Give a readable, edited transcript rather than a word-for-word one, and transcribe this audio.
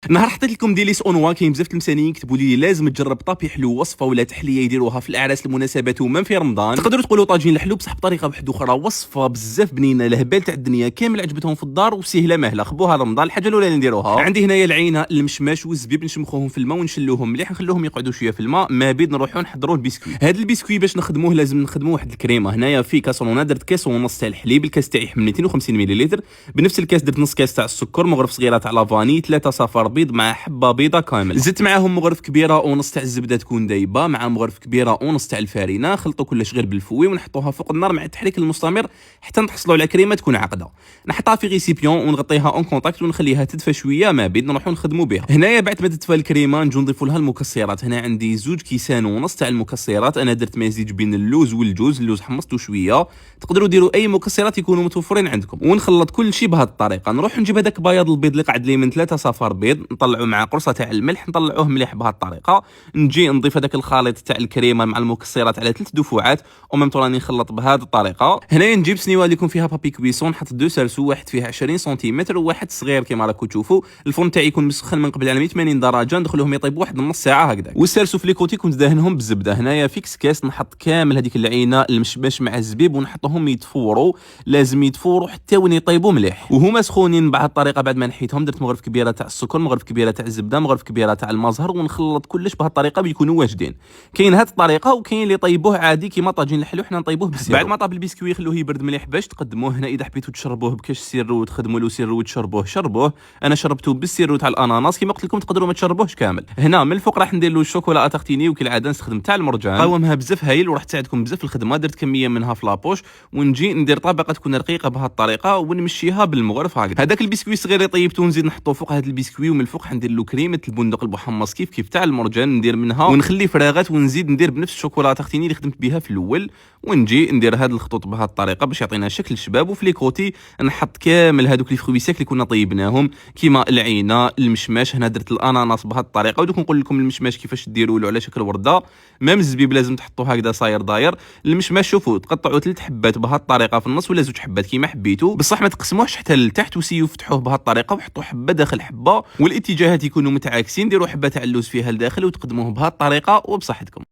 نهار حطيت لكم ديليس اونوا كاين بزاف المسانين كتبوا لي لازم تجرب طابي حلو وصفه ولا تحليه يديروها في الاعراس المناسبات ومن في رمضان. تقدروا تقولوا طاجين الحلو بصح بطريقه واحده اخرى، وصفه بزاف بنينه لهبال تاع الدنيا كامل عجبتهم في الدار وسهله مهله. خبوها رمضان. الحاجه الاولى اللي نديروها عندي هنايا العينه، المشماش والزبيب نشمخوهم في الماء ونشلوهم مليح، نخلوهم يقعدوا شويه في الماء. ما بيد نروحوا نحضروا البسكوي. هذا البسكوي باش نخدموه لازم نخدموا واحد الكريمه. هنايا في كاسرونه درت كاس ونص تاع الحليب، الكاس تاعي حمل 250 ملل. بنفس الكاس درت نص كاس تاع السكر، مغرف صغيره تاع لافاني، 3 صفار بيض مع حبه بيضه كامله. زدت معاهم مغرف كبيره ونص تاع الزبده تكون دايبه مع مغرف كبيره ونص تاع الفارينه. خلطوا كلش غير بالفوي ونحطوها فوق النار مع التحريك المستمر حتى نحصلوا على كريمه تكون عاقده. نحطها في ريسيبيون ونغطيها اون كونتاكت ونخليها تدفى شويه. ما بيد نروحوا نخدموا بها. هنايا بعد ما تدفى الكريمه نجو نضيفوا لها المكسرات. هنا عندي زوج كيسان ونص تاع المكسرات. انا درت مزيج بين اللوز والجوز. اللوز حمصته شويه، تقدروا ديروا اي مكسرات يكونوا متوفرين عندكم. ونخلط كل شيء بهذه الطريقه. نروح نجيب هذاك بياض البيض اللي قعد لي من 3 صفار بيض، نطلعوا مع قرصه تاع الملح، نطلعوه مليح بهذه الطريقه. نجي نضيف هذاك الخليط تاع الكريمه مع المكسرات على 3 دفعات وميم طون راني نخلط بهذه الطريقه. هنايا نجيب سنيوه اللي يكون فيها بابي كويسون، نحط 2 سرسو، واحد فيها 20 سنتيمتر وواحد صغير كما راكم تشوفوا. الفرن تاعي يكون مسخن من قبل على 180 درجه، ندخلوهم يطيبوا واحد نص ساعه هكذا. والسرسو في لي كوتي كنت دهنهم بالزبده. هنايا فيكس كاس نحط كامل هذيك العينه المشماش مع الزبيب ونحطهم يتفوروا. لازم يتفوروا حتى وين يطيبوا مليح وهما سخونين. بهذه الطريقه بعد ما نحيتهم درت مغرف كبيره تاع السكر، مغرف كبيره تاع الزبده، مغرف كبيره تاع المزهر، ونخلط كلش بهذه الطريقه بيكونوا واجدين. كاين هذه الطريقه وكاين اللي يطيبوه عادي كيما طاجين الحلو حنا نطيبوه بالسيرو. بعد ما طاب البسكوي خلوه يبرد مليح باش تقدموه. هنا اذا حبيتوا تشربوه بكاش سيرو وتخدموا له سيرو وتشربوه شربوه. انا شربته بالسيرو تاع الاناناس. كيما قلت لكم تقدروا ما تشربوهش كامل. هنا من الفوق راح ندير له الشوكولا اتارتيني وكالعاده نستخدم تاع المرجان. قاومها بزاف هايل وراح تساعدكم بزاف في الخدمه. درت كميه منها في لابوش ونجي ندير طبقه تكون رقيقه بهذه الطريقه ونمشيها بالمغرف هكذا. هذاك البسكوي الصغير طيبته نزيد نحطه فوق هذا البسكوي، ومن الفوق حندير له كريمه البندق المحمص كيف تاع المرجان ندير منها ونخلي فراغات، ونزيد ندير بنفس الشوكولا تختيني اللي خدمت بها في الاول. ونجي ندير هذا الخطوط بهذه الطريقه باش يعطينا شكل شباب. وفي لي كوتي نحط كامل هذوك لي فروي سيك اللي كنا طيبناهم كيما العينه، المشماش. هنا درت الاناناس بهذه الطريقه. ودوك نقول لكم المشماش كيفاش ديروا له على شكل ورده. ميم الزبيب لازم تحطوه هكذا صاير داير. المشماش شوفوا تقطعوا 3 حبات بهذه الطريقه في النص ولا 2 حبات كيما حبيتوا، بصح ما تقسموهش حتى لتحت وسيو فتحوه بهذه الطريقه وحطوا حبه داخل حبه والاتجاهات يكونوا متعاكسين. ديروا حبه تاع اللوز فيها لداخل وتقدموه بهذه الطريقه وبصحتكم.